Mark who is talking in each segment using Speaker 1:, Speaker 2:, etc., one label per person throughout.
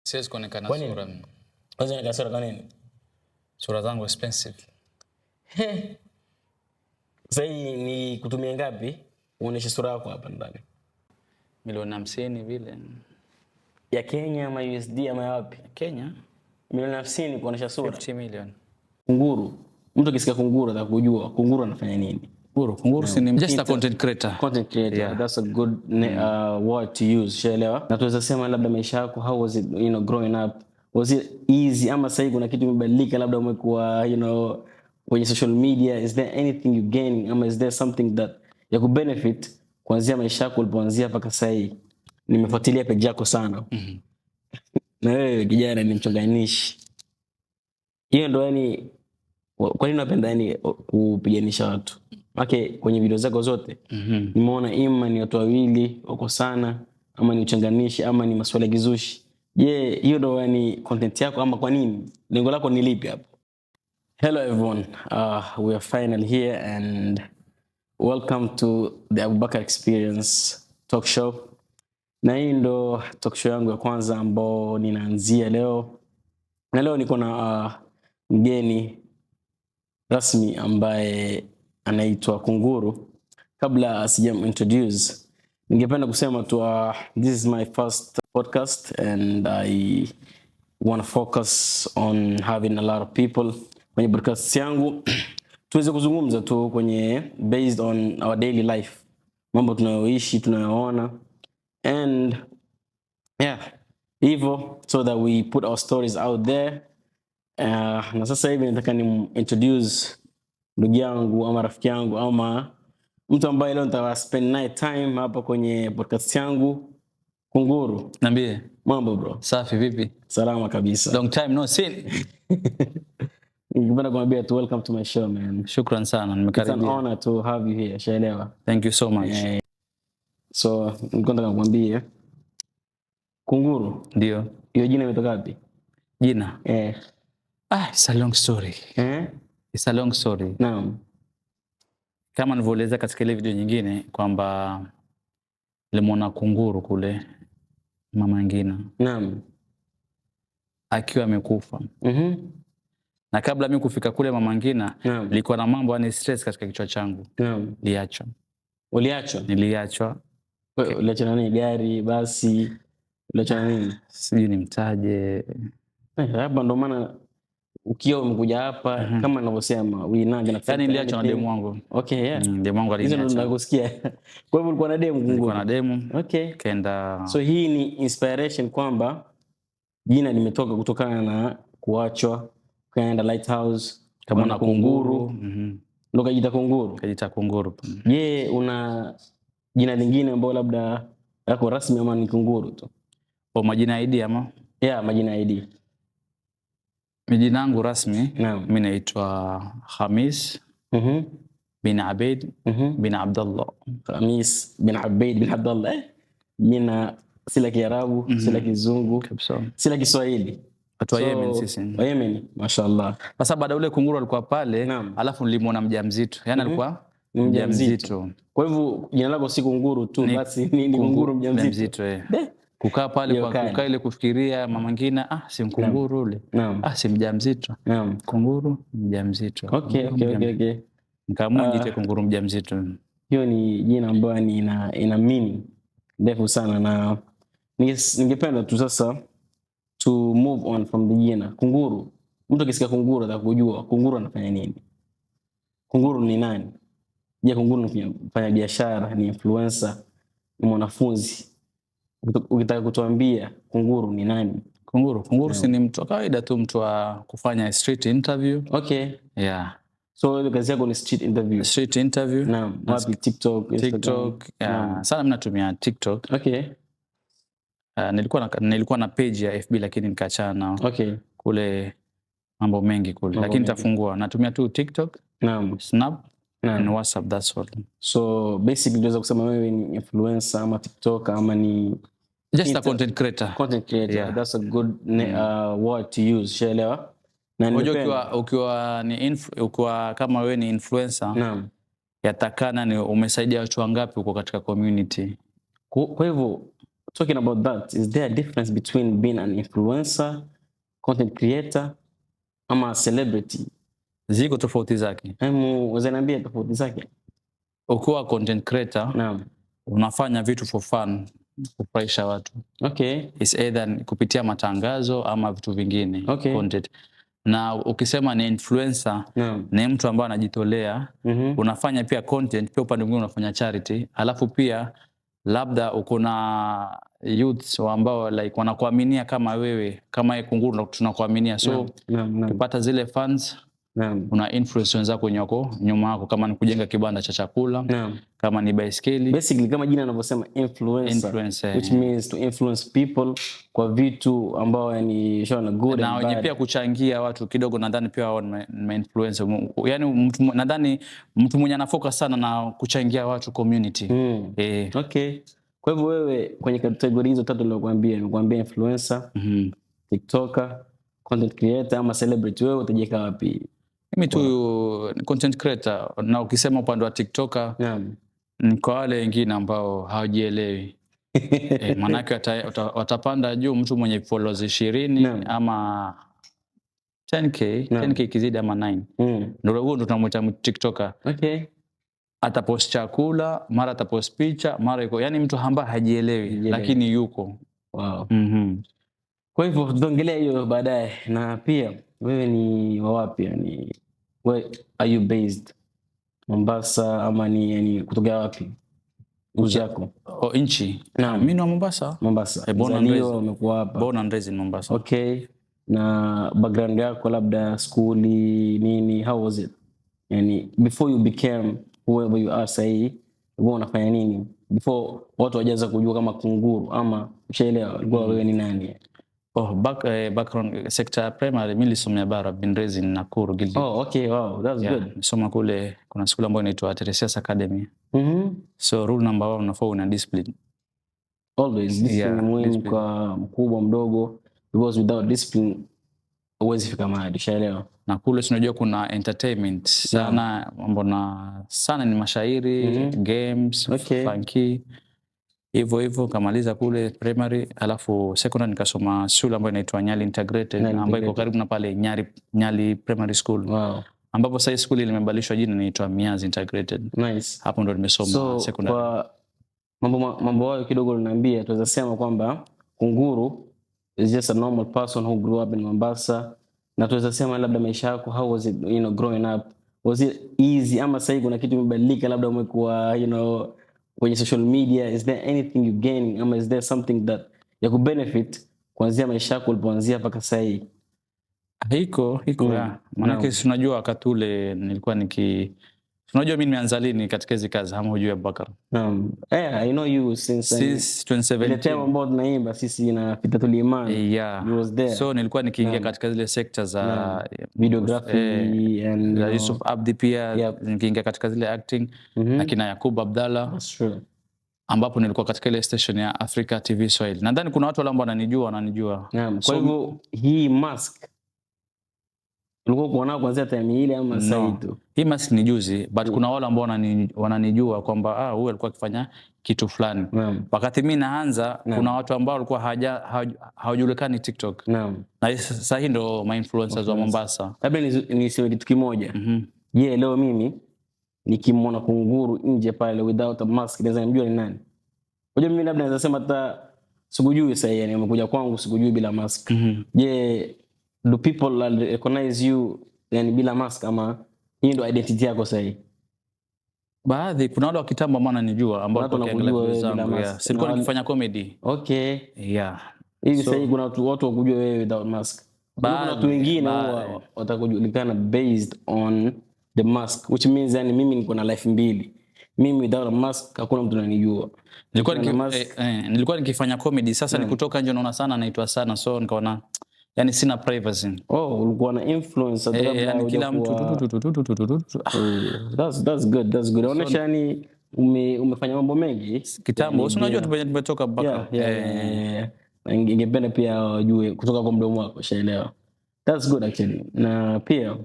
Speaker 1: Siwezi kuonekana
Speaker 2: sura.
Speaker 1: Huwezi
Speaker 2: kuonekana sura kwa nini?
Speaker 1: Sura zangu expensive.
Speaker 2: Sasa ni kutumia ngapi uoneshe sura yako hapa ndani?
Speaker 1: Milioni 50 vile.
Speaker 2: Ya Kenya ama USD ama wapi?
Speaker 1: Kenya.
Speaker 2: Milioni 50 kuonesha sura.
Speaker 1: 50 million.
Speaker 2: Kunguru. Mtu akisikia kunguru atakujua kunguru anafanya nini?
Speaker 1: Kunguru si just a content creator.
Speaker 2: Content creator. Yeah. That's a good word to use. Shaelewa. Na tuweza sema labda maisha yako, how was it, growing up? Was it easy ama sasa kuna kitu kimebadilika, labda umekuwa kwenye social media? Is there anything you gain ama is there something that ya ku benefit kuanzia maisha yako ulipoanzia mpaka sasa hivi? Nimefuatilia page yako sana. Na wewe kijana ni mchonganishi. Hiyo ndo kwa nini unapenda kupiganisha watu? Maana kwenye video zako zote nimeona ima ni watu wawili wako sana, ama ni uchanganishi, ama ni maswala ya kizushi. Je, hiyo ndo content yako ama kwa nini? Lengo lako ni lipi hapo? Hello everyone. We are finally here and welcome to the Abubakar Experience Talk Show. Na hii ndo talk show yangu ya kwanza ambao ninaanzia leo. Na leo niko na mgeni rasmi ambaye anaitwa Kunguru. Kabla sijam introduce, ningependa kusema tu this is my first podcast and I want to focus on having a lot of people kwenye podcast yangu tuweze kuzungumza tu kwenye based on our daily life, mambo tunayoishi, tunayoona, and yeah, hivyo so that we put our stories out there. Na sasa hivi nataka ni introduce ndugu yangu ama rafiki yangu ama mtu ambaye leo nitawa spend night time hapa kwenye podcast yangu. Kunguru,
Speaker 1: niambie.
Speaker 2: Mambo bro?
Speaker 1: Safi, vipi?
Speaker 2: Salama kabisa.
Speaker 1: Long time no see.
Speaker 2: Ningependa kumwambia tu welcome to my show man.
Speaker 1: Shukran sana, nimekaribia.
Speaker 2: It's an honor to have you here. Shaelewa.
Speaker 1: Thank you so much.
Speaker 2: So, ningependa kumwambia Kunguru.
Speaker 1: Ndio.
Speaker 2: Hiyo jina imetoka wapi?
Speaker 1: Jina? It's a long story. It's a long story.
Speaker 2: Naam.
Speaker 1: Kama nilivyoeleza katika ile video nyingine kwamba nilimwona kunguru kule Mama Ngina.
Speaker 2: Naam.
Speaker 1: Akiwa amekufa. Na kabla mimi kufika kule Mama Ngina, nilikuwa na mambo stress katika kichwa changu.
Speaker 2: Naam.
Speaker 1: Niliachwa.
Speaker 2: Uliachwa?
Speaker 1: Niliachwa.
Speaker 2: Uliachwa na nini? Gari, basi? Uliachwa na nini?
Speaker 1: Sijui nimtaje.
Speaker 2: Hapa ndo maana ukiwa umekuja hapa kama ninavyosema uinaje na
Speaker 1: yani niliachwa na demu wangu.
Speaker 2: Okay, yeah.
Speaker 1: Demu wangu aliniacha.
Speaker 2: Hizo ndo nakusikia. Kwa hivyo ulikuwa na demu Kunguru?
Speaker 1: Nilikuwa na demu.
Speaker 2: Okay.
Speaker 1: Kaenda.
Speaker 2: So hii ni inspiration kwamba jina limetoka kutokana na kuachwa, kaenda Lighthouse
Speaker 1: kama na Kunguru.
Speaker 2: Ndo kajiita Kunguru.
Speaker 1: Kajiita Kunguru.
Speaker 2: Je, una jina lingine ambalo labda yako rasmi ama ni Kunguru tu?
Speaker 1: Kwa majina ID ama?
Speaker 2: Yeah, majina ID.
Speaker 1: Majina yangu rasmi, mimi naitwa Khamis bin Abeid bin Abdullah. Khamis
Speaker 2: bin Abeid bin Abdullah. Jina si la Kiarabu, si la Kizungu, si la Kiswahili.
Speaker 1: Watu wa Yemen sisi.
Speaker 2: Wa Yemen, mashaallah.
Speaker 1: Sasa baada ule Kunguru alikuwa pale, alafu nilimwona mjamzito. Yaani alikuwa mjamzito.
Speaker 2: Kwa hivyo jina lako si Kunguru tu, basi ni Kunguru mjamzito.
Speaker 1: Kukaa pale kwa kukaa ile kufikiria Mama Ngina, si Kunguru ule. Si mjamzito. Kunguru mjamzito.
Speaker 2: Okay.
Speaker 1: Nikaamua niite Kunguru mjamzito.
Speaker 2: Hiyo ni jina ambalo ina meaning ndefu sana, na ningependa tu sasa to move on from the jina Kunguru. Mtu akisikia Kunguru atakujua Kunguru anafanya nini? Kunguru ni nani? Je, Kunguru ni mfanya biashara, ni influencer, ni mwanafunzi? Ukitaka kutuambia Kunguru ni nani?
Speaker 1: Kunguru si ni mtu kawaida tu, mtu wa kufanya street interview.
Speaker 2: Okay.
Speaker 1: Yeah.
Speaker 2: So ile kazi yako ni street interview?
Speaker 1: Street interview.
Speaker 2: Naam. Wapi? TikTok,
Speaker 1: Instagram? Yeah. Sana mimi natumia TikTok.
Speaker 2: Okay.
Speaker 1: Nilikuwa na page ya FB lakini nikaachana nao.
Speaker 2: Okay.
Speaker 1: Kule mambo mengi kule. Lakini nitafungua. Natumia tu TikTok.
Speaker 2: Naam.
Speaker 1: Snap. And WhatsApp, that's all.
Speaker 2: So basically unaweza kusema wewe ni influencer ama TikTok ama ni
Speaker 1: just a content creator.
Speaker 2: Content creator. Yeah. That's a good word to use. Shaelewa.
Speaker 1: Na ukiwa kama wewe ni influencer, yatakana ni umesaidia watu wangapi uko katika community.
Speaker 2: Kwa hivyo talking about that, is there a difference between being an influencer, content creator, ama celebrity?
Speaker 1: Ziko tofauti zake.
Speaker 2: Hemu waweza niambia tofauti zake?
Speaker 1: Ukiwa content creator,
Speaker 2: Naam.
Speaker 1: unafanya vitu for fun, kufurahisha watu.
Speaker 2: Okay.
Speaker 1: It's either kupitia matangazo ama vitu vingine.
Speaker 2: Okay.
Speaker 1: Content. Na ukisema ni influencer, ni mtu ambaye anajitolea, unafanya pia content, pia upande mwingine unafanya charity, alafu pia labda uko na youths ambao like wanakuaminia kama wewe, kama Kunguru tunakuaminia, so ukipata zile fans, una influence wenzako wenye wako nyuma yako, kama ni kujenga kibanda cha chakula, kama ni baiskeli.
Speaker 2: Basically kama jina linavyosema influencer, which means to influence people kwa vitu ambao yani shona good
Speaker 1: na wenye pia kuchangia watu kidogo. Nadhani pia wao ni influencer, yani nadhani mtu mwenye anafocus sana na kuchangia watu community.
Speaker 2: Okay. Kwa hivyo wewe kwenye kategori hizo tatu nimekuambia influencer, TikToker, content creator ama celebrity, wewe utajiweka wapi?
Speaker 1: Mimi tu content creator, na ukisema upande wa TikToker, ni kwa wale wengine ambao hawajielewi. Manake watapanda juu mtu mwenye followers 20 ama 10k kizidi ama 9. Ndio huo ndo tunamuita TikToker.
Speaker 2: Okay.
Speaker 1: Atapost chakula, mara atapost picha, mara yuko, yani mtu ambaye hajielewi lakini yuko.
Speaker 2: Wow. Kwa hivyo tutaongelea hiyo baadaye. Na pia wewe ni wapi, yani where are you based? Mombasa ama ni yani kutoka wapi? Nchi yako?
Speaker 1: Nchi.
Speaker 2: Naam.
Speaker 1: Mimi ni wa Mombasa.
Speaker 2: Mombasa. Umekuwa hapa.
Speaker 1: Born and raised in Mombasa.
Speaker 2: Okay. Na background yako labda skuli nini, how was it? Yani before you became whoever you are say, wewe unafanya nini? Before watu wajaanza kujua kama Kunguru ama ushaelewa ulikuwa wewe ni nani?
Speaker 1: Background sector primary, mimi nilisomea bara, been raised in Nakuru, Gilgil.
Speaker 2: Oh, okay, wow, that's good.
Speaker 1: Nisoma kule, kuna shule ambayo inaitwa Teresias Academy. So rule number 1, unafaa una discipline.
Speaker 2: Always discipline muhimu kwa mkubwa mdogo, because without discipline huwezi fika mahali, ushaelewa.
Speaker 1: Na kule tunajua kuna entertainment sana, mambo na sana ni mashairi, games, funky. Hivyo kamaliza kule primary, alafu secondary nikasoma shule ambayo inaitwa Nyali Integrated, ambayo iko karibu na pale Nyali Primary School.
Speaker 2: Wow.
Speaker 1: Ambapo sasa school ile imebadilishwa jina, inaitwa Miazi Integrated.
Speaker 2: Nice.
Speaker 1: Hapo ndo nimesoma secondary.
Speaker 2: Kwa mambo hayo kidogo unaniambia, tunaweza sema kwamba Kunguru is just a normal person who grew up in Mombasa, na tunaweza sema labda maisha yako, how was it, growing up? Was it easy ama sasa kuna kitu kimebadilika, labda umekuwa kwenye social media, is there anything you gain ama is there something that ya ku benefit kuanzia maisha yako ulipoanzia mpaka sasa hivi?
Speaker 1: Iko maana unajua wakati ule nilikuwa unajua mimi nimeanza lini katika hizo kazi, ama hujui Abubakar?
Speaker 2: I know you since
Speaker 1: 2017.
Speaker 2: Ile time ambayo tunaimba sisi na Pita Tuliimani.
Speaker 1: You was there. So nilikuwa nikiingia katika zile sector za
Speaker 2: videography and
Speaker 1: Yusuf Abdi pia, nikiingia katika zile acting na kina Yakub Abdalla.
Speaker 2: That's true.
Speaker 1: Ambapo nilikuwa katika ile station ya Africa TV Swahili. Nadhani kuna watu ambao wananijua.
Speaker 2: Kwa hivyo hii mask ulikuwa kuona kuanzia time ile ama sasa tu?
Speaker 1: Hii mask ni juzi, but kuna wale ambao wananijua kwamba huyu alikuwa akifanya kitu fulani. Wakati mimi naanza, kuna watu ambao walikuwa hawajulikani TikTok. Na sasa hii ndo my influencers wa Mombasa.
Speaker 2: Labda niseme kitu kimoja. Leo mimi nikimwona Kunguru nje pale without a mask, naweza nimjua ni nani? Unajua mimi labda naweza sema hata sikujui sasa, yani umekuja kwangu sikujui bila mask. Do people recognize you yani bila mask, ama hii ndo identity yako sasa?
Speaker 1: Baadhi kuna wale wa kitambo ambao wananijua, ambao wanakujua wewe bila mask. Silikuwa nikifanya comedy.
Speaker 2: Okay. Hivi sasa kuna watu wakujua wewe without mask. Kuna watu wengine watakujulikana based on the mask, which means yani mimi niko na life mbili. Mimi without a mask hakuna mtu ananijua. Nilikuwa nikifanya comedy, sasa nikutoka nje naona sana naitwa sana, so nikaona yani sina privacy. Ulikuwa na influence
Speaker 1: yani kila mtu
Speaker 2: that's good. Unaonyesha yani umefanya mambo mengi
Speaker 1: kitambo. Unajua tumetoka mpaka
Speaker 2: ingependa pia wajue kutoka kwa mdomo wako, shaelewa. That's good actually. Na pia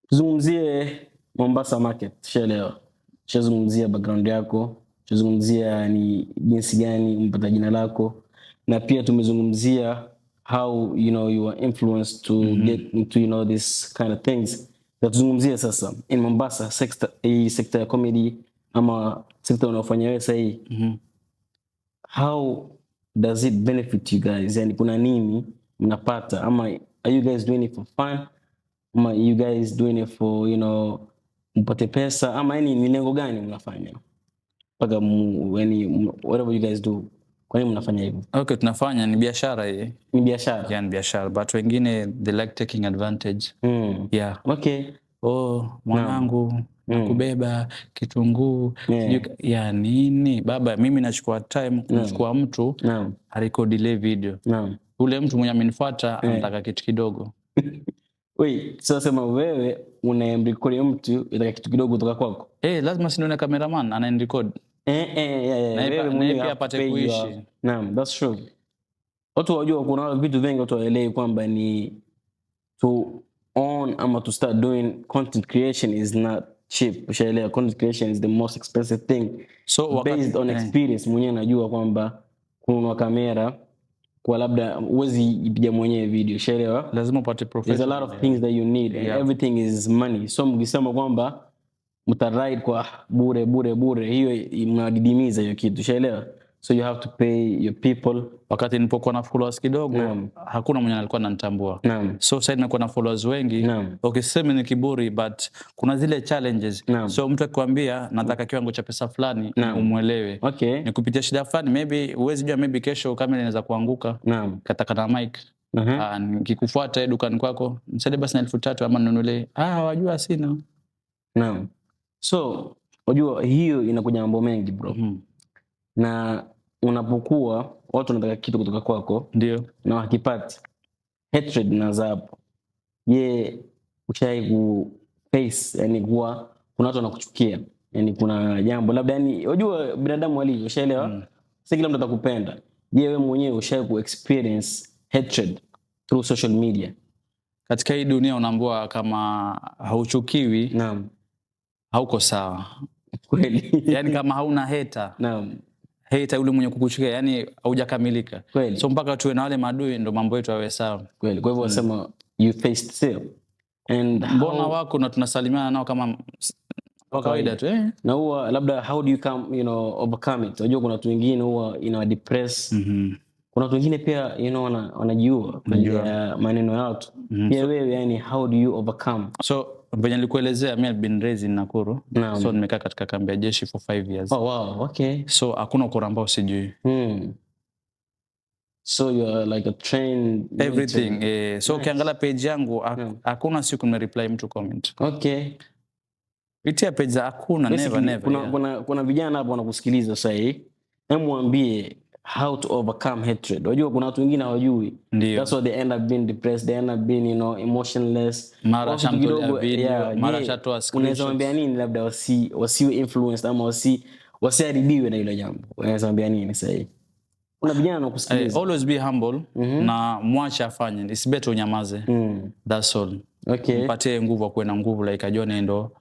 Speaker 2: tuzungumzie Mombasa market, shaelewa. Shazungumzia background yako, tuzungumzia ni jinsi gani umpata jina lako, na pia tumezungumzia how you are influenced to get into this kind of things. Tuzungumzia sasa in Mombasa sector ya comedy ama sector unaofanya wewe sasa hii. How does it benefit you guys? Yani kuna nini mnapata, ama are you guys doing it for fun, ama you guys doing it for mpate pesa, ama yani ni lengo gani mnafanya paka whatever you guys do, kwa nini mnafanya hivyo?
Speaker 1: Okay, tunafanya ni biashara hii.
Speaker 2: Ni biashara?
Speaker 1: Yeah, ni biashara, but wengine they like taking advantage. Yeah.
Speaker 2: Okay.
Speaker 1: Mwanangu kubeba kitunguu ya nini baba, mimi nachukua time kumchukua mtu arekodi ile video. Ule mtu mwenye amenifuata anataka kitu kidogo.
Speaker 2: Wait, so sema wewe unaemrecord mtu anataka kitu kidogo kutoka kwako?
Speaker 1: Lazima si ndio cameraman anarecord.
Speaker 2: Wewe mwenyewe apate kuishi. Naam, that's true. Watu wajua kuna vitu vingi watu waelewi kwamba ni to own ama to start doing content creation is not cheap. Ushaelewa, content creation is the most expensive thing. So based on experience, mwenyewe najua kwamba kununua kamera kwa labda uwezi ipiga mwenyewe video, ushaelewa?
Speaker 1: Lazima upate professional.
Speaker 2: There's a lot of things that you need and everything is money. So mkisema kwamba mtaride kwa bure, hiyo mnadidimiza hiyo kitu, ushaelewa? So you have to pay your people.
Speaker 1: Wakati nilipokuwa na followers kidogo, hakuna mwenye alikuwa ananitambua. So sasa ninakuwa na followers wengi. Ukisema ni kiburi, but kuna zile challenges. So mtu akikwambia nataka kiwango cha pesa fulani, umuelewe. Ni kupitia shida fulani, maybe uwezi jua, maybe kesho kamera inaweza kuanguka. Kataka na mic. Nikikufuata dukani kwako, msaidie basi na 3,000 ama nunulie. Wajua sina. So wajua hiyo inakuja mambo mengi bro. Na unapokuwa watu wanataka kitu kutoka kwako, ndio,
Speaker 2: na wakipata hatred na zapo, ushai ku face, yani kuwa kuna watu wanakuchukia, yani kuna jambo labda, yani unajua binadamu walivyo, ushaelewa? Si kila mtu atakupenda. Wewe mwenyewe ushai ku experience hatred through social media?
Speaker 1: Katika hii dunia unaambiwa kama hauchukiwi, hauko sawa.
Speaker 2: Kweli.
Speaker 1: Yani kama hauna hater, hater yule mwenye kukuchukia, yani haujakamilika. So mpaka tuwe na wale maadui ndo mambo yetu yawe sawa.
Speaker 2: Kweli. Kwa hivyo wasema you faced still. And
Speaker 1: mbona wako na tunasalimiana nao kama kawaida tu
Speaker 2: na huwa labda how do you come overcome it? Unajua kuna watu wengine huwa depress. Kuna watu wengine pia wanajiua kwa maneno ya watu. Wewe yani how do you overcome? So
Speaker 1: venye nilikuelezea, mimi I've been raised in Nakuru. So nimekaa katika kambi ya jeshi for 5 years.
Speaker 2: Oh wow, okay.
Speaker 1: So hakuna ukora ambao sijui.
Speaker 2: So you are like a trained
Speaker 1: everything. So ukiangalia page yangu hakuna siku nimereply mtu comment.
Speaker 2: Okay.
Speaker 1: Pitia page hakuna, never.
Speaker 2: Kuna vijana hapo wanakusikiliza sasa hivi. Mwambie how to overcome hatred. Unajua kuna watu wengine hawajui. That's why they end up being depressed, they end up being emotionless.
Speaker 1: Mara shamtolea video, mara shatoa screenshot.
Speaker 2: Unaweza mwambia nini labda wasiwe influenced ama wasiharibiwe na hilo jambo? Unaweza mwambia nini sasa hivi? Kuna vijana wanakusikiliza.
Speaker 1: Always be humble na mwache afanye. It's better unyamaze. That's all.
Speaker 2: Okay.
Speaker 1: Mpatie nguvu, kuwe na nguvu like ajone ndo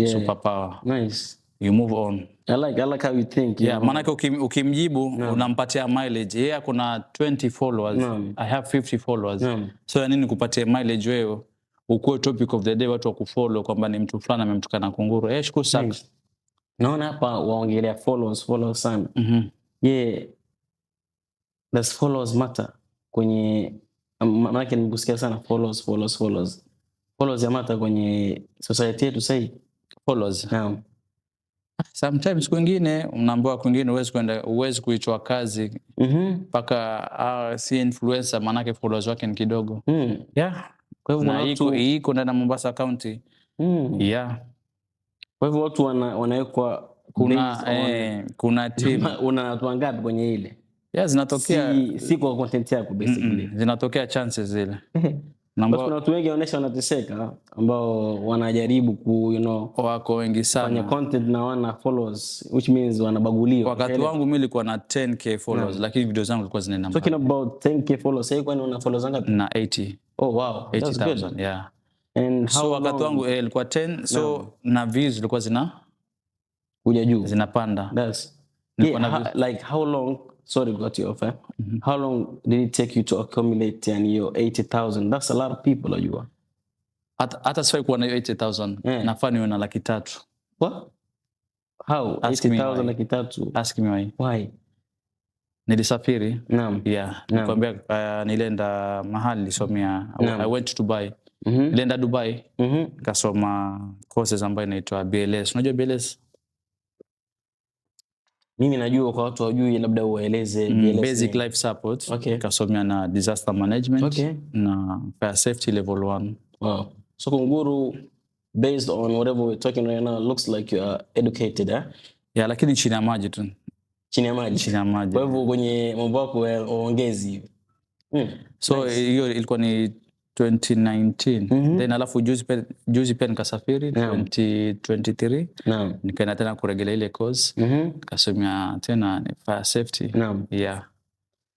Speaker 1: superpower.
Speaker 2: Nice.
Speaker 1: You move on.
Speaker 2: I like how you think.
Speaker 1: Maana ukimjibu unampatia mileage. Yeye kuna 20 followers. I have 50 followers. So ya nini kupatia mileage wewe? Ukuwe topic of the day, watu wakufollow kwamba ni mtu fulani amemtukana kunguru. Shukuru sana.
Speaker 2: Naona hapa waongelea followers sana. Does followers matter? Kwenye maana yake nimekusikia sana followers ya matter kwenye society yetu sasa hivi.
Speaker 1: Followers. Sometimes kwingine unaambiwa kwingine uwezi kuitwa kazi mpaka si influencer, maana yake followers wake ni kidogo. Kwa hivyo iko ndani ya Mombasa County.
Speaker 2: Kwa hivyo watu wanawekwa
Speaker 1: kuna team.
Speaker 2: Una watu wangapi kwenye ile?
Speaker 1: Zinatokea
Speaker 2: si kwa content yako basically.
Speaker 1: Zinatokea chances zile.
Speaker 2: Kuna watu wengi wanateseka ambao wanajaribu
Speaker 1: wako wengi sana
Speaker 2: kwenye content na wana followers, which means wanabaguliwa.
Speaker 1: Wakati wangu mimi nilikuwa na 10k followers, lakini video zangu zilikuwa zinaenda
Speaker 2: mbali. Talking about 10k followers, sasa kwani una followers ngapi?
Speaker 1: Na 80.
Speaker 2: Oh wow, that's good.
Speaker 1: And so wakati wangu ilikuwa 10, so na views zilikuwa kuja juu, zinapanda.
Speaker 2: Like how long, sorry got you off, how long did it take you to accumulate your 80,000? That's a lot of people, unajua.
Speaker 1: Hata sifai kuwa na hiyo 80,000. Nafaa niwe na 300,000.
Speaker 2: What? How? 80,000 300,000?
Speaker 1: Ask me why.
Speaker 2: Why?
Speaker 1: Nilisafiri.
Speaker 2: Naam.
Speaker 1: Yeah. Nikwambia nilienda mahali nilisomea. I went to Dubai. Nilienda Dubai. Nikasoma courses ambayo inaitwa BLS. Unajua BLS?
Speaker 2: Mimi najua kwa watu wajui labda ueleze BLS.
Speaker 1: Basic life support. Nikasomea na disaster management na fire safety level 1.
Speaker 2: Wow. So Kunguru, based on whatever we're talking right now, looks like you are educated, eh?
Speaker 1: Yeah, lakini chini ya maji tu.
Speaker 2: Chini ya maji.
Speaker 1: Chini ya maji.
Speaker 2: Kwa hivyo kwenye mambo yako uongezi hivi.
Speaker 1: So hiyo ilikuwa ni 2019. Then alafu juzi pia nikasafiri 2023. Nikaenda tena kurejelea ile course. Nikasomea tena fire safety. Yeah.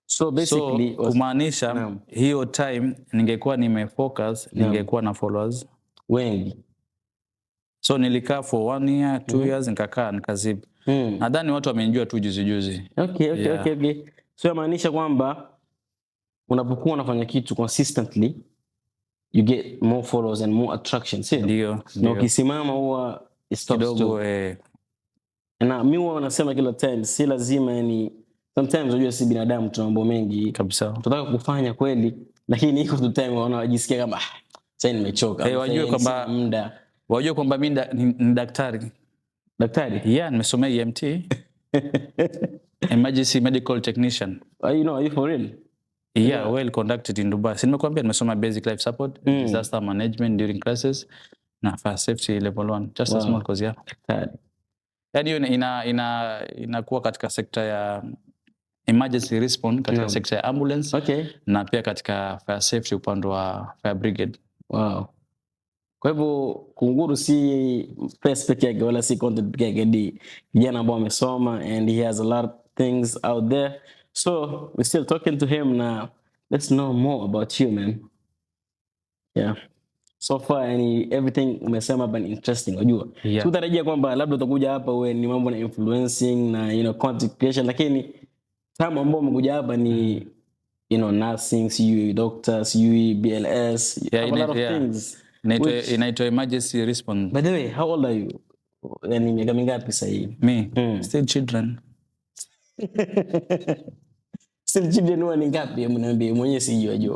Speaker 2: So basically
Speaker 1: kumaanisha hiyo time ningekuwa nimefocus, ningekuwa na followers
Speaker 2: wengi.
Speaker 1: So nilikaa for 1 year, 2 years nikakaa nikaziba. Nadhani watu wamenijua tu juzi.
Speaker 2: Okay. So yamaanisha kwamba unapokuwa unafanya kitu consistently you get more followers and more attraction, sio?
Speaker 1: Ndio.
Speaker 2: Na ukisimama huwa stops too. Na mimi huwa nasema kila time si lazima yani, sometimes unajua si binadamu tuna mambo mengi
Speaker 1: kabisa.
Speaker 2: Tunataka kufanya kweli lakini iko tu time wanajisikia kama sasa nimechoka.
Speaker 1: Wajue kwamba mimi ni daktari.
Speaker 2: Daktari?
Speaker 1: Yeah, nimesomea EMT. Emergency medical technician.
Speaker 2: Are you for real?
Speaker 1: Yeah, well conducted in Dubai. Si nimekuambia nimesoma basic life support, disaster management during crisis na fire safety level 1. Just a small course, yeah.
Speaker 2: Daktari.
Speaker 1: Yaani inakuwa katika sekta ya emergency response, katika sekta ya ambulance. Na pia katika fire safety upande wa fire brigade.
Speaker 2: Wow. Kwa hivyo Kunguru si face peke yake wala si content peke yake, ni kijana ambao amesoma and he has a lot of things out there. So we're still talking to him now. Let's know more about you, man. Yeah. So far everything umesema hapa ni interesting, unajua. Sikutarajia kwamba labda utakuja hapa wewe ni mambo na influencing na content creation, lakini kama ambao umekuja hapa ni nursing, CUE doctor, CUE BLS, a lot of things.
Speaker 1: Inaitwa emergency response.
Speaker 2: By the way, how old are you? Yani miaka mingapi sasa hivi?
Speaker 1: Me? Still children.
Speaker 2: Still children ni ngapi? Mniambie mwenyewe sijui.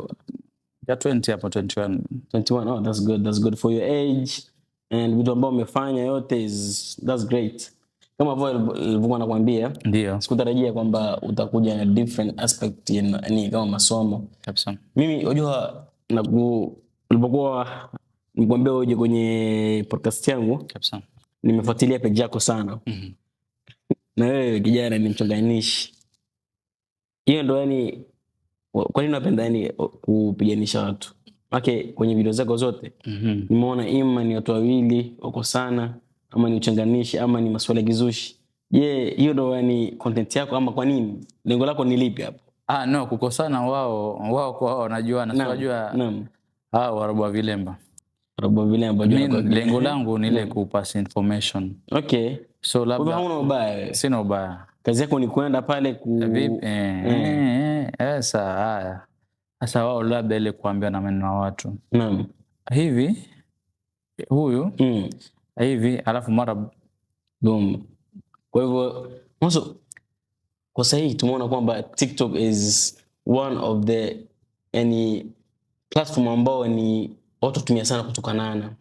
Speaker 1: Ya 20 hapo 21.
Speaker 2: 21. Oh, that's good. That's good for your age. And vitu ambao umefanya yote that's great. Kama vile nilivyokuwa nakwambia,
Speaker 1: ndio.
Speaker 2: Sikutarajia kwamba utakuja na different aspect ni kama masomo.
Speaker 1: Kabisa.
Speaker 2: Mimi unajua nilipokuwa nikwambia uje kwenye podcast yangu.
Speaker 1: Kabisa.
Speaker 2: Nimefuatilia page yako sana. Na wewe kijana ni mchonganishi. Hiyo ndo yani kwa nini unapenda yani kupiganisha watu? Kwenye video zako zote nimeona ima ni watu wawili wako sana, ama ni uchanganishi, ama ni maswala kizushi. Hiyo ndo yani content yako, ama kwa nini? Lengo lako ni lipi hapo?
Speaker 1: No, kukosana wao kwa wao wanajuana. Unajua Waarabu wa Vilemba. Lengo langu ni ile kupass information. So labda
Speaker 2: hauna ubaya.
Speaker 1: Sina ubaya.
Speaker 2: Kazi yako ni kwenda pale
Speaker 1: Sasa wao labda ile kuambia na maneno ya watu.
Speaker 2: Naam.
Speaker 1: Hivi huyu hivi alafu mara
Speaker 2: boom. Kwa hivyo mwanzo kwa sahihi tumeona kwamba TikTok is one of the platform ambao ni watu tumia sana kutukanana,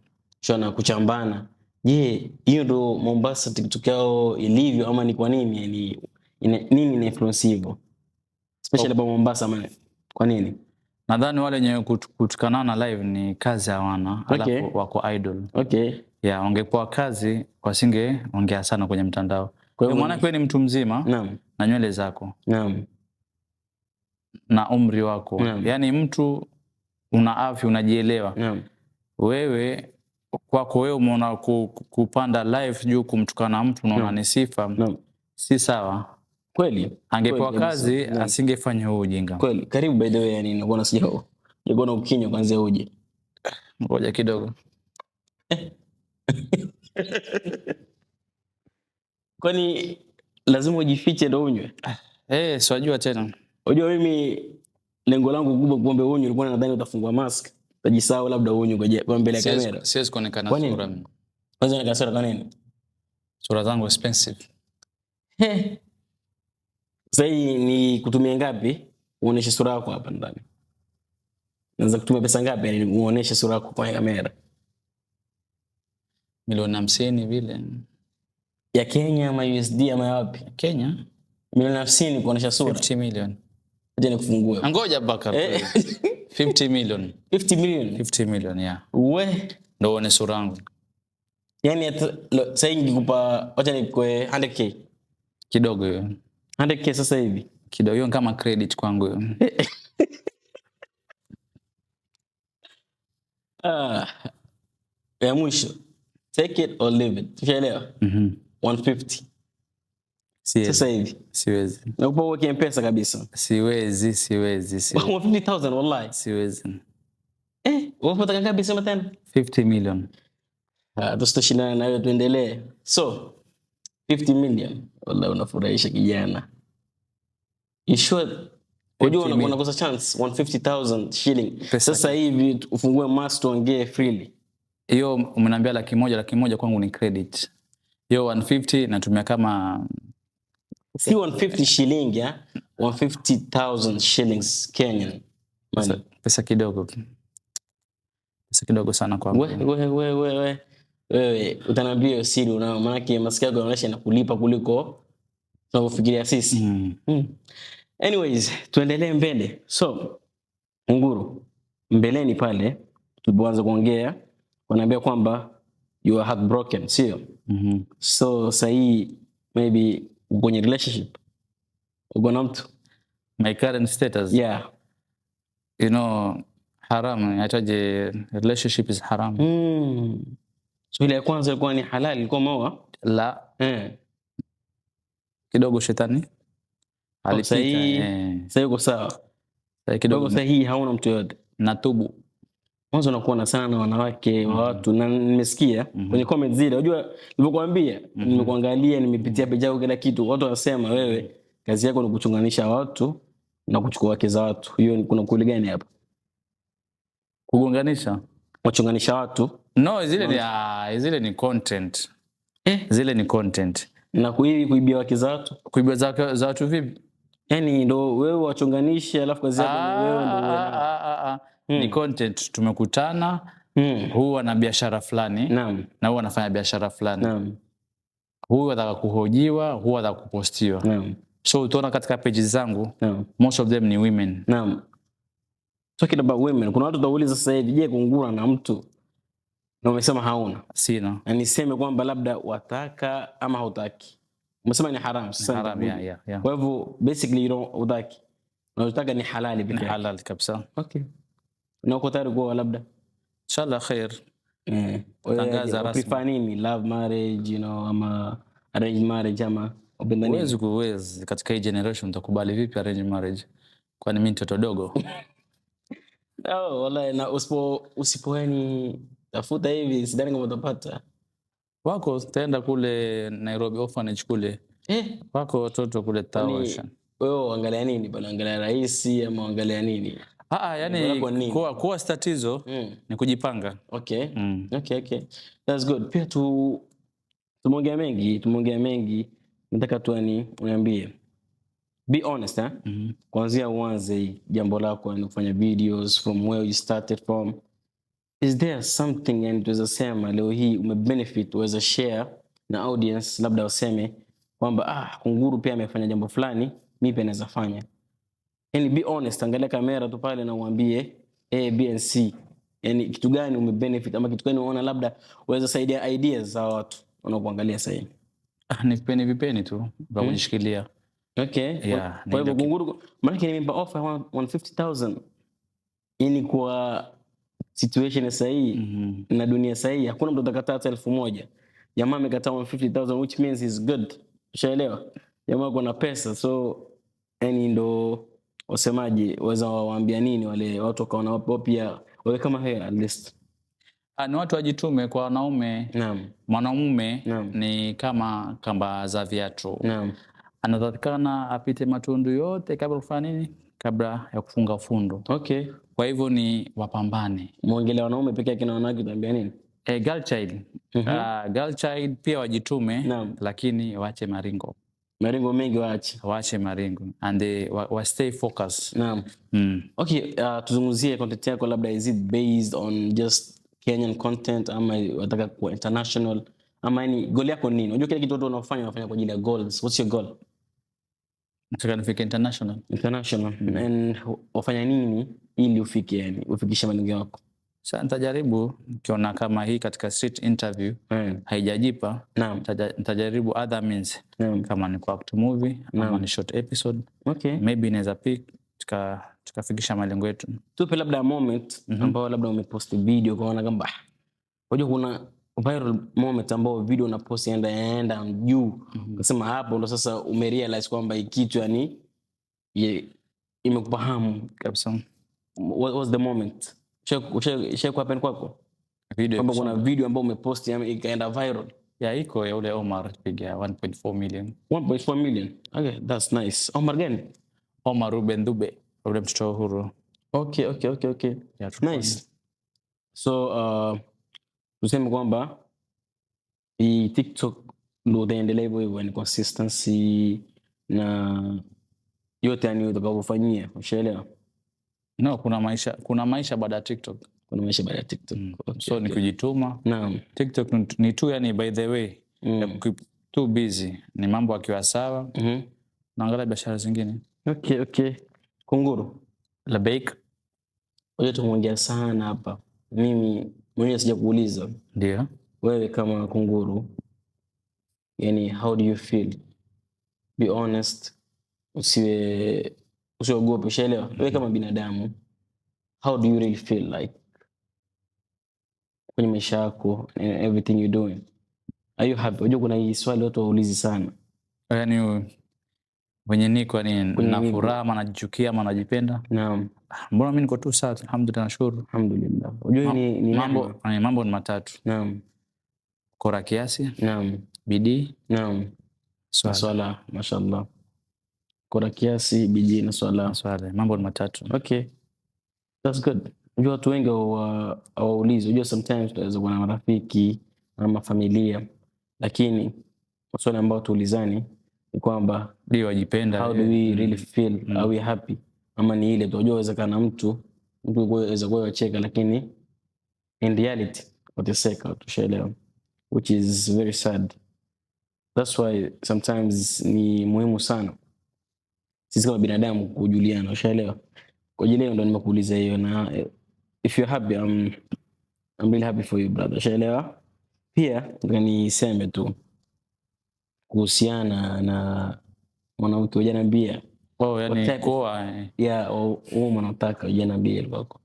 Speaker 2: na kuchambana. Hiyo ndo Mombasa TikTok yao ilivyo, ama ni kwa nini nini ina influence hivyo? Especially kwa Mombasa kwa nini?
Speaker 1: Nadhani wale wenye kutukanana live ni kazi hawana, alafu wako idol. Yeah, wangekuwa kazi wasingeongea sana kwenye mtandao. Kwa hiyo maana ni mtu mzima na nywele zako. Na umri wako. Yaani mtu una afya, unajielewa. Wewe kwako wewe umeona kupanda live juu kumtukana mtu unaona ni sifa. Si sawa.
Speaker 2: Kweli.
Speaker 1: Angepewa kazi asingefanya huo ujinga.
Speaker 2: Kweli. Karibu by the way, yani nakuona sijao. Niko na ukinyo kwanza uje.
Speaker 1: Ngoja kidogo.
Speaker 2: Kwani lazima ujifiche ndio unywe.
Speaker 1: Siwajua tena.
Speaker 2: Unajua mimi lengo langu kubwa kuombe unywe, nilikuwa nadhani utafungua mask. Utajisahau labda unywe kwa mbele ya kamera.
Speaker 1: Siwezi kuonekana sura mimi.
Speaker 2: Kwanza nika sura kwa nini?
Speaker 1: Sura zangu expensive.
Speaker 2: Sasa hii ni kutumia ngapi uoneshe sura yako hapa ndani? Unaweza kutumia pesa ngapi ili uoneshe sura yako kwa kamera?
Speaker 1: Milioni 50 vile.
Speaker 2: Ya Kenya ama USD ama wapi?
Speaker 1: Kenya.
Speaker 2: Milioni 50 kuonesha sura.
Speaker 1: 50 million.
Speaker 2: Aje nikufungue.
Speaker 1: Ngoja baka. 50 million.
Speaker 2: 50 million.
Speaker 1: 50 million yeah.
Speaker 2: We
Speaker 1: ndio uone sura yangu.
Speaker 2: Yaani sasa hivi nikupa acha nikwe 100k.
Speaker 1: Kidogo hiyo.
Speaker 2: 100k sasa hivi.
Speaker 1: Kidogo hiyo kama credit kwangu hiyo.
Speaker 2: Ya mwisho. Take it or leave it. Ushaelewa? 150. Sasa hivi.
Speaker 1: Siwezi.
Speaker 2: Nakupa uweke M-Pesa kabisa.
Speaker 1: Siwezi.
Speaker 2: 150,000 wallahi.
Speaker 1: Siwezi.
Speaker 2: Unataka ngapi sema tena?
Speaker 1: 50 million.
Speaker 2: Tusitoshindana na wewe, tuendelee. So 50 million. Wallahi unafurahisha kijana. You sure? Unajua unakosa chance 150,000 shilling. Sasa hivi ufungue mask tuongee freely.
Speaker 1: Hiyo umeniambia 100,000 kwangu ni credit. Hiyo 150 natumia kama
Speaker 2: si 150 shilingi 150,000 shillings Kenyan money.
Speaker 1: Pesa kidogo. Pesa kidogo sana kwangu.
Speaker 2: Wewe utaniambia siri unao, maana mask yako inaonyesha inakulipa kuliko tunavyofikiria sisi. Anyways, tuendelee mbele. So, Nguru, mbeleni pale tulipoanza kuongea wanaambia kwamba you are heartbroken, sio? So, sahi maybe kwenye relationship uko na mtu.
Speaker 1: My current status?
Speaker 2: Yeah.
Speaker 1: You know, haram, hataje relationship is haram.
Speaker 2: So ile ya kwanza ilikuwa ni halali, ilikuwa maoa?
Speaker 1: La. Kidogo shetani.
Speaker 2: Sasa uko sawa. Sasa kidogo sahihi hauna mtu yote.
Speaker 1: Natubu.
Speaker 2: Mwanzo unakuwa na sana wanawake wa watu na nimesikia kwenye comment zile. Unajua nilipokuambia, nimekuangalia, nimepitia page yako kila kitu. Watu wanasema wewe kazi yako ni kuchunganisha watu na kuchukua wake za watu. Hiyo kuna kule gani hapa?
Speaker 1: Kugonganisha?
Speaker 2: Kuchunganisha watu?
Speaker 1: No, zile ni content. Zile ni content.
Speaker 2: Na kuibia wake za watu?
Speaker 1: Kuibia za watu vipi?
Speaker 2: Yaani ndo wewe wachunganishe alafu kazi yako ni wewe ndo
Speaker 1: ni content. Tumekutana, huwa na biashara fulani na huwa anafanya biashara fulani. Huwa anataka kuhojiwa, huwa anataka kupostiwa. So utaona katika pages zangu most of them ni women.
Speaker 2: Talking about women, kuna watu watauliza sasa hivi, je, Kunguru na mtu? Na umesema hauna.
Speaker 1: Sina.
Speaker 2: Na niseme kwamba labda wataka ama hautaki. Umesema ni haram.
Speaker 1: Haram, yeah.
Speaker 2: Kwa hivyo basically you don't utaki. Na unataka ni halali pekee.
Speaker 1: Ni halali kabisa.
Speaker 2: Okay. Na uko tayari kwa labda?
Speaker 1: Inshallah khair.
Speaker 2: Tangaza rasmi. Prefer nini? Love marriage, you know, ama arranged marriage ama upenda nini?
Speaker 1: Huwezi katika hii generation utakubali vipi arranged marriage? Kwani mimi mtoto dogo?
Speaker 2: No, wallahi na usipo yani tafuta hivi sidhani kama utapata.
Speaker 1: Wako taenda kule Nairobi orphanage kule. Wako watoto kule Tawasha.
Speaker 2: Wewe angalia nini bwana, angalia rais ama angalia nini?
Speaker 1: Yani kuwa statizo ni kujipanga.
Speaker 2: Okay. Okay. That's good. Pia tumeongea mengi. Nataka tu uniambie. Be honest, kuanzia uanze jambo lako na kufanya videos from where you started from. Is there something and tuweza sema leo hii umebenefit uweza share na audience, labda waseme kwamba Kunguru pia amefanya jambo fulani, mimi pia naweza fanya. Yani be honest, angalia kamera tu pale na uambie A, B and C. Yani kitu gani umebenefit ama kitu gani unaona labda uweza saidia ideas za watu wanaokuangalia sasa hivi.
Speaker 1: Ni vipeni tu kwa kujishikilia.
Speaker 2: Okay. Yeah, kwa hivyo Kunguru maana nimempa offer 150,000 ili kwa situation sahihi na dunia sahihi hakuna mtu atakataa hata 1,000. Jamaa amekataa 150,000 which means is good. Ushaelewa? Jamaa kuna pesa, so yani ndo wasemaji waweza waambia nini wale watu wakaona wapo pia wewe kama hair at least.
Speaker 1: Ni watu wajitume kwa wanaume. Mwanamume ni kama kamba za viatu. anatakikana apite matundu yote kabla kufanya nini, kabla ya kufunga fundo.
Speaker 2: Okay.
Speaker 1: Kwa hivyo ni wapambane.
Speaker 2: Muongelea wanaume pekee yake na wanawake utaambia nini?
Speaker 1: Girl child. Girl child pia wajitume, lakini waache maringo.
Speaker 2: Maringo mengi
Speaker 1: waache maringo and wa stay focused.
Speaker 2: Naam. Okay, tuzungumzie content yako, labda is it based on just Kenyan content ama wataka kuwa international ama ni goal yako nini? Unajua kile kitu watu unafanya kwa ajili ya goals. What's your goal?
Speaker 1: Nataka nifike international.
Speaker 2: And wafanya nini ili ufike, yani ufikishe malengo yako?
Speaker 1: Sasa nitajaribu kiona kama hii katika street interview haijajipa, nitajaribu other means. Kama ni kwa movie ama ni short episode.
Speaker 2: Okay.
Speaker 1: Maybe inaweza pick tukafikisha malengo yetu.
Speaker 2: Tupe labda moment ambao labda umepost video kwaona kama unajua kuna viral moment ambao video una post enda juu. Ukasema hapo ndo sasa umerealize kwamba hii kitu yani imekupa hamu
Speaker 1: kabisa.
Speaker 2: What was the moment? Share happen kwako?
Speaker 1: Video
Speaker 2: kwamba kuna video ambao umepost ikaenda viral.
Speaker 1: Iko ya ule Omar piga 1.4 million.
Speaker 2: 1.4 million. Okay, that's nice. Omar gani?
Speaker 1: Omar Ruben Dube, ule mtoto huru.
Speaker 2: Okay. Yeah, nice. So tuseme kwamba hii TikTok ndio utaendelea hivyo ni consistency na yote yani utakayofanyia, ushaelewa?
Speaker 1: No, kuna maisha baada ya TikTok.
Speaker 2: Kuna maisha baada ya TikTok.
Speaker 1: Okay, so ni kujituma.
Speaker 2: Naam.
Speaker 1: TikTok ni tu yani by the way, keep too busy. Ni mambo akiwa sawa. Naangalia biashara zingine.
Speaker 2: Okay. Kunguru.
Speaker 1: La bake.
Speaker 2: Wewe tumeongea sana hapa. Mimi mwenyewe sijakuuliza.
Speaker 1: Ndio.
Speaker 2: Wewe kama Kunguru, yani how do you feel? Be honest. Usiogope, ushaelewa? Wewe kama binadamu, how do you really feel like kwenye maisha yako and everything you're doing? Are you happy? Unajua kuna hii swali watu waulizi sana.
Speaker 1: Yani wenye niko ni na furaha ama najichukia ama najipenda?
Speaker 2: Naam.
Speaker 1: Mbona mimi niko tu sawa, alhamdulillah, nashukuru.
Speaker 2: Alhamdulillah. Unajua ni
Speaker 1: mambo ni matatu.
Speaker 2: Naam.
Speaker 1: Kora kiasi.
Speaker 2: Naam.
Speaker 1: Bidii.
Speaker 2: Naam. Swala, mashallah. Kora kiasi, bidii na swala.
Speaker 1: Mambo ni matatu.
Speaker 2: Okay. That's good. Unajua watu wengi hawaulizi. Unajua sometimes tunaweza kuwa na marafiki ama familia, lakini maswali ambayo tuulizani ni kwamba
Speaker 1: ndio wajipenda.
Speaker 2: How do we really feel? Are we happy? Ama ni ile tunajua uwezekana mtu anaweza kuwa cheka, lakini in reality wateseka, tushaelewa, which is very sad. That's why sometimes ni muhimu sana sisi kama binadamu kujuliana, ushaelewa? Kwa ajili ndo nimekuuliza hiyo, na if you're happy, I'm really happy for you brother, ushaelewa? Pia niseme tu kuhusiana na mwanamke hujaniambia.
Speaker 1: Yani kwa
Speaker 2: mwanataka hujaniambia kwako.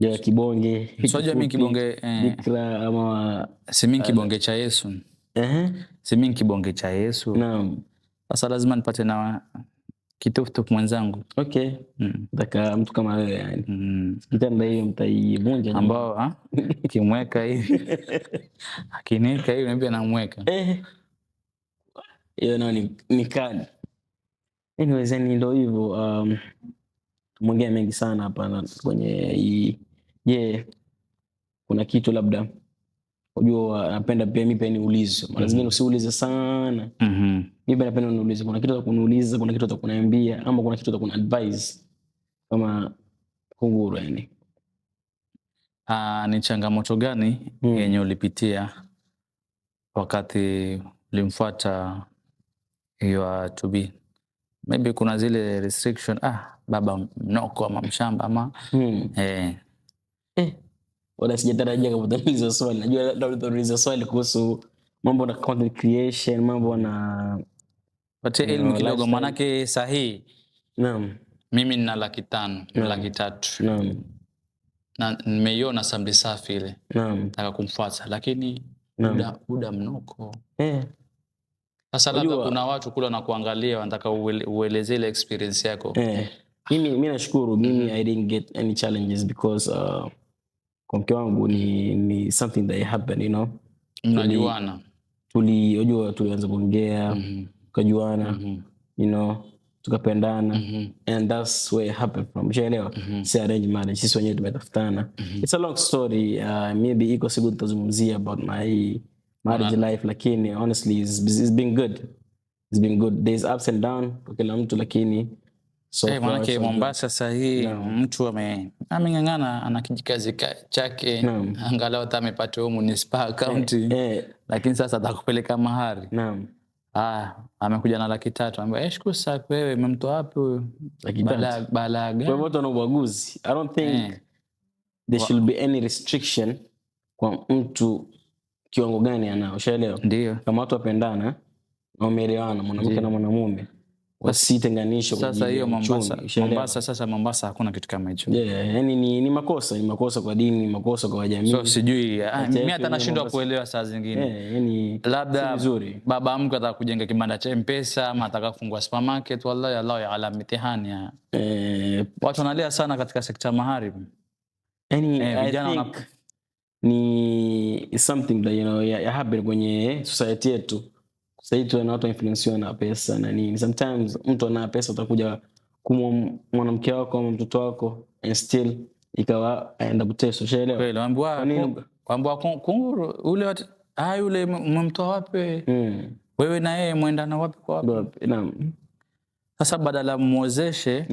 Speaker 2: Ya kibonge.
Speaker 1: Sio mimi kibonge
Speaker 2: Bikra ama
Speaker 1: si mimi kibonge cha Yesu. Si mimi kibonge cha Yesu.
Speaker 2: Naam.
Speaker 1: Sasa lazima nipate na kitufu mwenzangu.
Speaker 2: Okay. Nataka mtu kama wewe yani. Kitanda hiyo mtaivunja
Speaker 1: ambao kimweka hivi. Akineka hivi niambia namweka.
Speaker 2: Hiyo nao ni kali. Anyways, ndio hivyo. Tumeongea mengi sana hapa kwenye hii. Kuna kitu labda unajua napenda pia mimi niulize. Mara zingine usiulize sana. Mimi napenda niulize. Kuna kitu utakuniuliza, kuna kitu utakuniambia, ama kuna kitu utakuniadvise kama Kunguru yani.
Speaker 1: Ni changamoto gani yenye ulipitia wakati ulimfuata your to be? Maybe kuna zile restriction, baba mnoko ama mshamba ama
Speaker 2: wala sijatarajia kama utauliza swali. Najua utauliza swali kuhusu mambo na content creation, mambo na
Speaker 1: patia elimu kidogo, manake sahihi.
Speaker 2: Naam.
Speaker 1: Mimi nina 500,000, 300,000.
Speaker 2: Naam.
Speaker 1: Na nimeiona sambi safi ile.
Speaker 2: Naam.
Speaker 1: Nataka kumfuata lakini muda mnoko. Sasa labda kuna watu kule na kuangalia wanataka ueleze ile experience yako.
Speaker 2: Mimi nashukuru, mimi I didn't get any challenges because kwa mke wangu ni something that happened, you know.
Speaker 1: Mnajuana.
Speaker 2: Tulianza kuongea, tukajuana, you know, tukapendana, and that's where it happened from. Ushaelewa? Si arrange marriage, sisi wenyewe tumetafutana. It's a long story, maybe iko siku tutazungumzia about my marriage life, lakini honestly it's been good. It's been good. There's ups and downs kwa kila mtu, lakini
Speaker 1: so far manake Mombasa sasa hii mtu ameng'ang'ana, ana kijikazi chake, angalau hata amepata huko municipal county, lakini sasa atakupeleka mahari.
Speaker 2: Naam.
Speaker 1: Amekuja na 300,000, anambia shukuru sana wewe, umemtoa wapi huyo? Bala gani?
Speaker 2: Kwa watu wana ubaguzi. I don't think there should be any restriction kwa mtu kiwango gani anao. Ushaelewa?
Speaker 1: Ndio.
Speaker 2: Kama watu wapendana na wameelewana, mwanamke na mwanamume, wasitenganishe.
Speaker 1: Sasa hiyo Mombasa hakuna kitu kama hicho.
Speaker 2: Yani ni makosa kwa dini, ni makosa kwa jamii.
Speaker 1: So sijui mimi hata nashindwa kuelewa saa zingine.
Speaker 2: Yani
Speaker 1: labda baba mkwe ataka kujenga kibanda cha M-Pesa ama ataka kufungua supermarket, wallahi Allah ala mitihani ya. Watu wanalia sana katika sekta mahari.
Speaker 2: Yani I think ni something that, you know, ya happen kwenye society yetu. Sasa hivi tuna watu influenced na pesa na nini. Sometimes mtu ana pesa utakuja kumwa mwanamke wako ama mtoto wako and still ikawa aenda kuteswa. Ushaelewa?
Speaker 1: Kweli, kwamba kunguru ule yule umemtoa wapi? Wewe na yeye muendana wapi kwa wapi?
Speaker 2: Naam.
Speaker 1: Sasa badala muozeshe,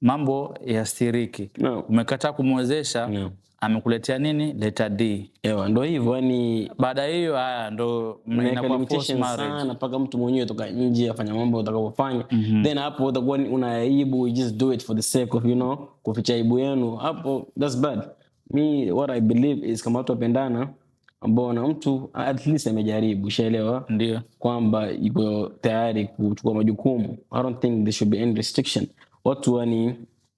Speaker 1: mambo yastiriki. Umekataa kumuozesha, amekuletea nini? Letter D.
Speaker 2: Ndio hivyo, yani
Speaker 1: baada hiyo ndo inakuwa force marriage
Speaker 2: sana, mpaka mtu mwenyewe toka nje afanya mambo utakapofanya. Then hapo utakuwa unaibu, you just do it for the sake of, you know, kuficha aibu yenu. Hapo that's bad. Me what I believe is kama watu wapendana, ambao na mtu at least amejaribu, ushaelewa?
Speaker 1: Ndio.
Speaker 2: Kwamba yuko tayari kuchukua majukumu. I don't think there should be any restriction. Watu wani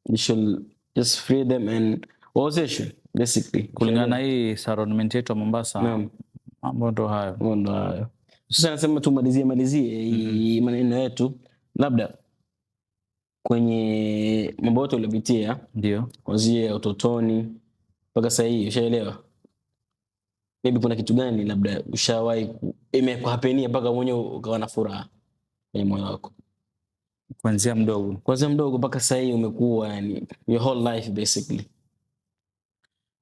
Speaker 2: you should just free them and ozeshe basically.
Speaker 1: Kulingana hii environment yetu Mombasa. Mambo ndo hayo.
Speaker 2: Sasa nasema tumalizie hii maneno yetu, labda kwenye mambo yote uliyopitia.
Speaker 1: Ndio.
Speaker 2: Kuanzia utotoni mpaka sasa hivi, ushaelewa? Maybe kuna kitu gani labda ushawahi imekuhapenia mpaka mwenyewe ukawa na furaha kwenye moyo wako?
Speaker 1: Kuanzia mdogo
Speaker 2: mpaka sasa hivi umekuwa, yani your whole life basically.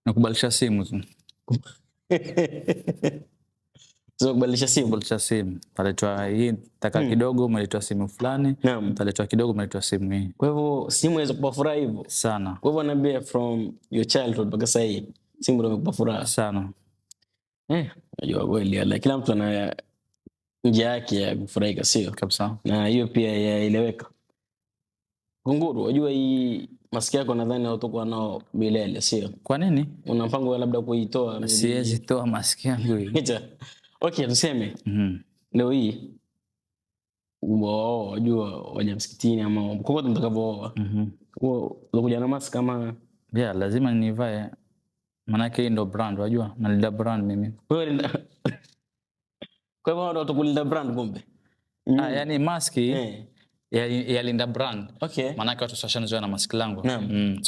Speaker 1: Nakubadilisha simu tu.
Speaker 2: So kubadilisha
Speaker 1: simu. Taletwa hii taka kidogo, umeletwa simu fulani. Taletwa kidogo, umeletwa simu hii.
Speaker 2: Kwa hivyo simu inaweza kupa furaha hivyo
Speaker 1: sana.
Speaker 2: Kwa hivyo naambia from your childhood mpaka sasa hivi simu ndio imekupa furaha
Speaker 1: sana.
Speaker 2: Unajua kweli, kila mtu ana njia yake ya kufurahika, sio?
Speaker 1: Kabisa.
Speaker 2: Na hiyo pia yaeleweka. Kunguru, unajua hii maski yako nadhani utakuwa nao milele, sio?
Speaker 1: Kwa nini?
Speaker 2: Una mpango labda kuitoa?
Speaker 1: Siwezi toa maski yangu hii.
Speaker 2: Okay, tuseme leo hii unajua waje msikitini ama kokote mtakavooa. Unakuja na mask kama
Speaker 1: lazima nivae. Maana yake ndio brand, unajua? Nalinda brand mimi.
Speaker 2: Wewe kwa hivyo ndio utakulinda brand kumbe?
Speaker 1: Yani maski yalinda brand.
Speaker 2: Okay.
Speaker 1: Maana yake watu sashanizoea na mask langu.
Speaker 2: Kwa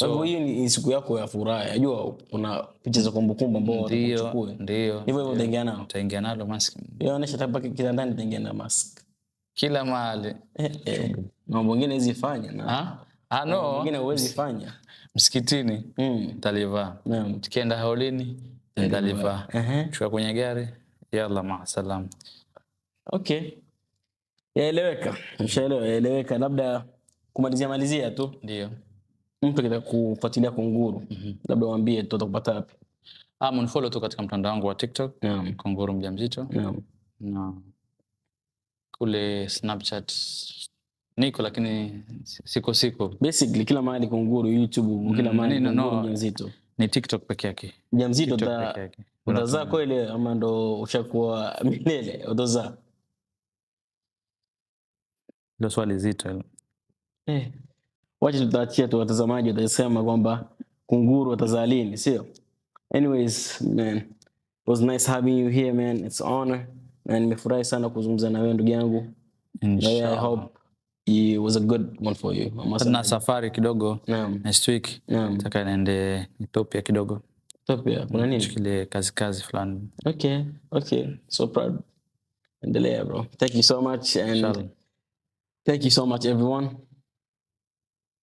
Speaker 2: hivyo hiyo ni siku yako ya furaha. Unajua kuna picha za kumbukumbu ambao utachukua.
Speaker 1: Ndio.
Speaker 2: Hivyo utaingia nao.
Speaker 1: Utaingia nalo mask.
Speaker 2: Yaonesha tabaki kitandani utaingia na mask.
Speaker 1: Kila mahali.
Speaker 2: Mambo mengine hizi fanya na.
Speaker 1: No.
Speaker 2: Mengine huwezi fanya.
Speaker 1: Msikitini talivaa. Tukienda haulini talivaa. Chukua kwenye gari, yalla maasalam.
Speaker 2: Okay. Yaeleweka. Yaeleweka. Labda kumalizia tu.
Speaker 1: Ndio.
Speaker 2: Mtu akitaka kufuatilia Kunguru, labda waambie tutakupata wapi?
Speaker 1: Mnifollow tu katika mtandao wangu wa TikTok, Kunguru Mjamzito. Na kule Snapchat niko, lakini siko.
Speaker 2: Basically kila mahali Kunguru, YouTube, kila mahali Kunguru Mjamzito.
Speaker 1: Ni TikTok peke yake.
Speaker 2: Mjamzito utazaa kweli ama ndo ushakuwa milele utazaa?
Speaker 1: Ndio swali zito hilo.
Speaker 2: Wacha tutaachia tu watazamaji watasema kwamba Kunguru atazaa lini, sio? Anyways, man, it was nice having you here, man. It's an honor. Na nimefurahi sana kuzungumza na wewe ndugu yangu.
Speaker 1: Inshallah.
Speaker 2: I hope it was a good one for you.
Speaker 1: Na safari kidogo next week. Nataka niende Ethiopia kidogo.
Speaker 2: Ethiopia kuna nini?
Speaker 1: Chukile kazi fulani.
Speaker 2: Okay. So proud. Endelea bro. Thank you so much and Thank you so much everyone.